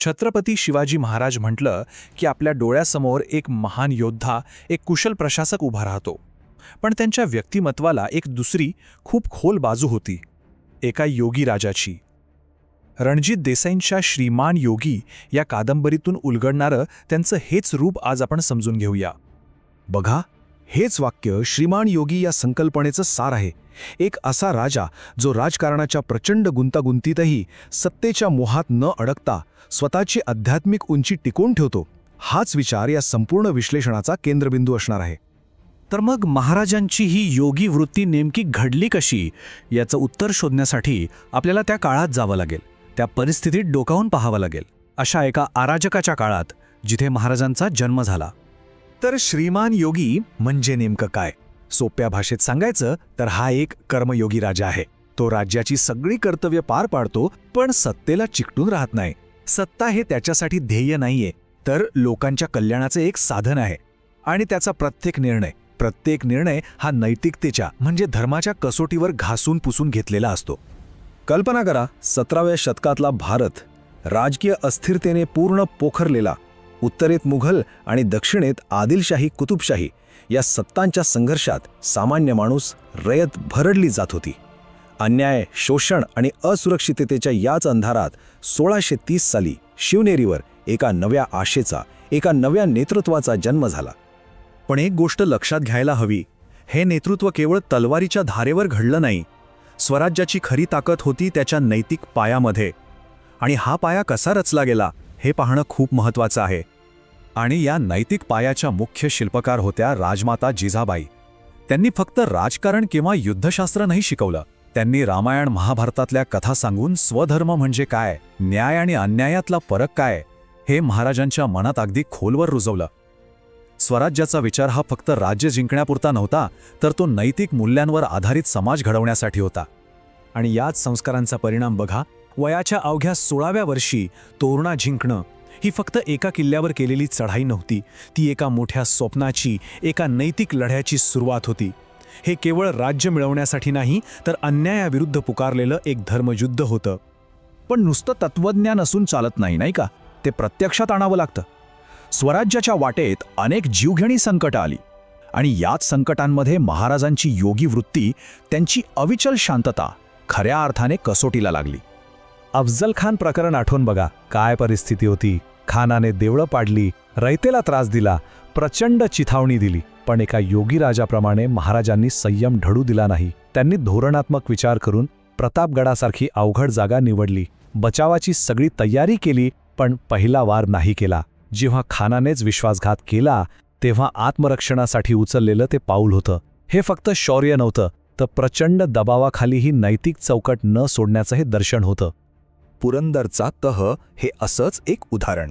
छत्रपती शिवाजी महाराज म्हटलं की आपल्या डोळ्यासमोर एक महान योद्धा, एक कुशल प्रशासक उभा राहतो. पण त्यांच्या व्यक्तिमत्वाला एक दुसरी खूप खोल बाजू होती, एका योगी राजाची. रणजित देसाईंच्या श्रीमान योगी या कादंबरीतून उलगडणारं त्यांचं हेच रूप आज आपण समजून घेऊया. बघा, हेच वाक्य श्रीमान योगी या संकल्पनेचं सार आहे. एक असा राजा जो राजकारणाच्या प्रचंड गुंतागुंतीतही सत्तेच्या मोहात न अडकता स्वतःची आध्यात्मिक उंची टिकवून ठेवतो. हाच विचार या संपूर्ण विश्लेषणाचा केंद्रबिंदू असणार आहे. तर मग महाराजांची ही योगी वृत्ती नेमकी घडली कशी, याचं उत्तर शोधण्यासाठी आपल्याला त्या काळात जावं लागेल, त्या परिस्थितीत डोकावून पाहावं लागेल. अशा एका अराजकाच्या काळात जिथे महाराजांचा जन्म झाला. तर श्रीमान योगी म्हणजे नेमकं काय? सोप्या भाषेत सांगायचं तर हा एक कर्मयोगी राजा आहे. तो राज्याची सगळी कर्तव्य पार पाडतो, पण सत्तेला चिकटून राहत नाही. सत्ता हे त्याच्यासाठी ध्येय नाहीये, तर लोकांच्या कल्याणाचे एक साधन आहे. आणि त्याचा प्रत्येक निर्णय हा नैतिकतेच्या म्हणजे धर्माच्या कसोटीवर घासून पुसून घेतलेला असतो. कल्पना करा, 17व्या शतकातला भारत, राजकीय अस्थिरतेने पूर्ण पोखरलेला. उत्तरेत मुघल आणि दक्षिणेत आदिलशाही कुतुबशाही या सत्तांच्या संघर्षात सामान्य माणूस, रयत भरडली जात होती. अन्याय, शोषण आणि असुरक्षिततेच्या याच अंधारात 1630 साली शिवनेरीवर एका नव्या आशेचा, एका नव्या नेतृत्वाचा जन्म झाला. पण एक गोष्ट लक्षात घ्यायला हवी, हे नेतृत्व केवळ तलवारीच्या धारेवर घडलं नाही. स्वराज्याची खरी ताकद होती त्याच्या नैतिक पायामध्ये. आणि हा पाया कसा रचला गेला हे पाहणं खूप महत्त्वाचं आहे. आणि या नैतिक पायाच्या मुख्य शिल्पकार होत्या राजमाता जिजाबाई. त्यांनी फक्त राजकारण किंवा युद्धशास्त्र नाही शिकवलं, त्यांनी रामायण महाभारतातल्या कथा सांगून स्वधर्म म्हणजे काय, न्याय आणि अन्यायातला फरक काय, हे महाराजांच्या मनात अगदी खोलवर रुजवलं. स्वराज्याचा विचार हा फक्त राज्य जिंकण्यापुरता नव्हता, तर तो नैतिक मूल्यांवर आधारित समाज घडवण्यासाठी होता. आणि याच संस्कारांचा परिणाम बघा, वयाच्या अवघ्या 16व्या वर्षी तोरणा जिंकणं ही फक्त एका किल्ल्यावर केलेली चढाई नव्हती, ती एका मोठ्या स्वप्नाची, एका नैतिक लढ्याची सुरुवात होती. हे केवळ राज्य मिळवण्यासाठी नाही, तर अन्यायाविरुद्ध पुकारलेलं एक धर्मयुद्ध होतं. पण नुसतं तत्वज्ञान असून चालत नाही, नाही का? ते प्रत्यक्षात आणावं लागतं. स्वराज्याच्या वाटेत अनेक जीवघेणी संकटं आली. आणि याच संकटांमध्ये महाराजांची योगी वृत्ती, त्यांची अविचल शांतता खऱ्या अर्थाने कसोटीला लागली. अफजल खान प्रकरण आठवून बघा, काय परिस्थिती होती. खानाने देवळं पाडली, रयतेला त्रास दिला, प्रचंड चिथावणी दिली. पण एका योगी राजाप्रमाणे महाराजांनी संयम ढळू दिला नाही. त्यांनी धोरणात्मक विचार करून प्रतापगडासारखी अवघड जागा निवडली. बचावाची सगळी तयारी केली, पण पहिला वार नाही केला. जेव्हा खानानेच विश्वासघात केला, तेव्हा आत्मरक्षणासाठी उचललेलं ते पाऊल होतं. हे फक्त शौर्य नव्हतं, तर प्रचंड दबावाखालीही नैतिक चौकट न सोडण्याचं हे दर्शन होतं. पुरंदरचा तह हे असंच एक उदाहरण.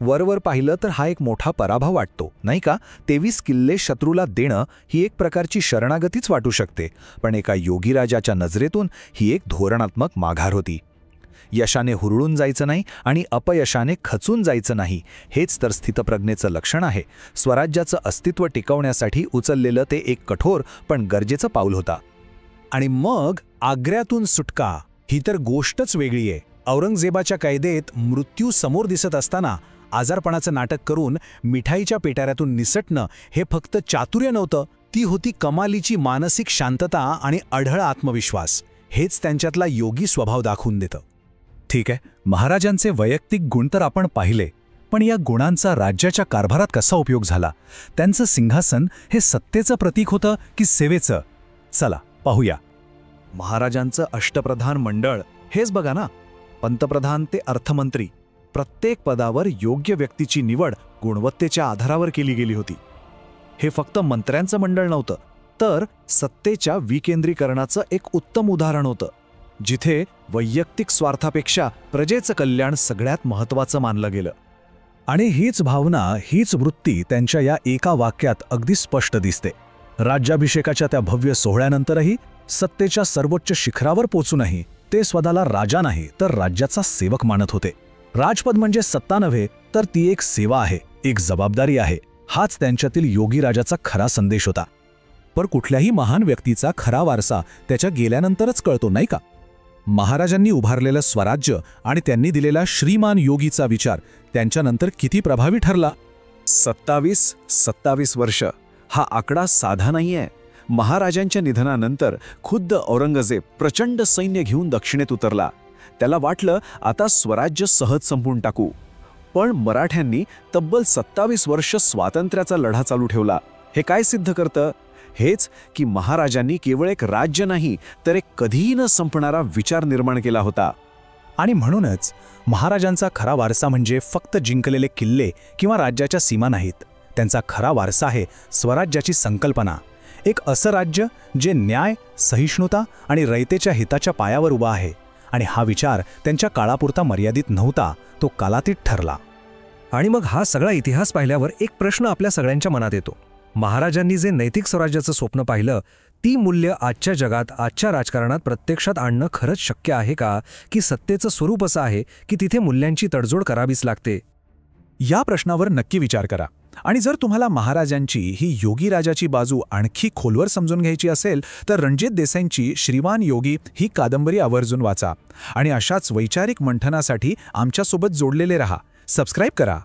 वरवर पाहिलं तर हा एक मोठा पराभव वाटतो, नाही का? 23 किल्ले शत्रूला देणं ही एक प्रकारची शरणागतीच वाटू शकते, पण एका योगी राजाच्या नजरेतून ही एक धोरणात्मक माघार होती. यशाने हुरळून जायचं नाही आणि अपयशाने खचून जायचं नाही, हेच तर स्थितप्रज्ञेचं लक्षण आहे. स्वराज्याचं अस्तित्व टिकवण्यासाठी उचललेलं ते एक कठोर पण गरजेचं पाऊल होता. आणि मग आग्र्यातून सुटका ही तर गोष्टच वेगळी आहे. औरंगजेबाच्या कैदेत मृत्यू समोर दिसत असताना आजारपणाचं नाटक करून मिठाईच्या पेटाऱ्यातून निसटणं हे फक्त चातुर्य नव्हतं, ती होती कमालीची मानसिक शांतता आणि अढळ आत्मविश्वास. हेच त्यांच्यातला योगी स्वभाव दाखवून देतं. ठीक आहे, महाराजांचे वैयक्तिक गुण तर आपण पाहिले, पण या गुणांचा राज्याच्या कारभारात कसा उपयोग झाला? त्यांचं सिंहासन हे सत्तेचं प्रतीक होतं की सेवेचं? चला पाहूया. महाराजांचं अष्टप्रधान मंडळ हेच बघा ना. पंतप्रधान ते अर्थमंत्री, प्रत्येक पदावर योग्य व्यक्तीची निवड गुणवत्तेच्या आधारावर केली गेली होती. हे फक्त मंत्र्यांचं मंडळ नव्हतं, तर सत्तेच्या विकेंद्रीकरणाचं एक उत्तम उदाहरण होतं, जिथे वैयक्तिक स्वार्थापेक्षा प्रजेचं कल्याण सगळ्यात महत्त्वाचं मानलं गेलं. आणि हीच भावना, हीच वृत्ती त्यांच्या या एका वाक्यात अगदी स्पष्ट दिसते. राज्याभिषेकाच्या त्या भव्य सोहळ्यानंतरही, सत्तेच्या सर्वोच्च शिखरावर पोचूनही ते स्वतःला राजा नाही, तर राज्याचा सेवक मानत होते. राजपद म्हणजे सत्ता नव्हे, तर ती एक सेवा आहे, एक जबाबदारी आहे. हाच त्यांच्यातील योगी राजाचा खरा संदेश होता. पण कुठल्याही महान व्यक्तीचा खरा वारसा त्याच्या गेल्यानंतरच कळतो, नाही का? महाराजांनी उभारलेलं स्वराज्य आणि त्यांनी दिलेला श्रीमान योगीचा विचार त्यांच्यानंतर किती प्रभावी ठरला. 27 वर्ष हा आकडा साधा नाहीये. महाराजांच्या निधनानंतर खुद्द औरंगजेब प्रचंड सैन्य घेऊन दक्षिणेत उतरला. त्याला वाटलं आता स्वराज्य सहज संपवून टाकू. पण मराठ्यांनी तब्बल 27 वर्ष स्वातंत्र्याचा लढा चालू ठेवला. हे काय सिद्ध करतं? हेच की महाराजांनी केवळ एक राज्य नाही तर एक कधीही न संपणारा विचार निर्माण केला होता. आणि म्हणूनच महाराजांचा खरा वारसा म्हणजे फक्त जिंकलेले किल्ले किंवा राज्याच्या सीमा नाहीत. त्यांचा खरा वारसा आहे स्वराज्याची संकल्पना. एक असं राज्य जे न्याय, सहिष्णुता आणि रयतेच्या हिताच्या पायावर उभा आहे. आणि हा विचार त्यांच्या काळापुरता मर्यादित नव्हता, तो कालातीत ठरला. आणि मग हा सगळा इतिहास पाहिल्यावर एक प्रश्न आपल्या सगळ्यांच्या मनात येतो. महाराजांनी जे नैतिक स्वराज्याचं स्वप्न पाहिलं, ती मूल्य आजच्या जगात, आजच्या राजकारणात प्रत्यक्षात आणणं खरंच शक्य आहे का? की सत्तेचं स्वरूप असं आहे की तिथे मूल्यांची तडजोड करावीच लागते? या प्रश्नावर नक्की विचार करा. आणि जर तुम्हाला महाराजांची ही योगी राजाची बाजू आणखी खोलवर समजून घ्यायची असेल तर रणजित देसाईंची श्रीमान योगी ही कादंबरी आवर्जून वाचा. आणि अशाच वैचारिक मंथनासाठी आमच्यासोबत जोडलेले रहा. सबस्क्राईब करा.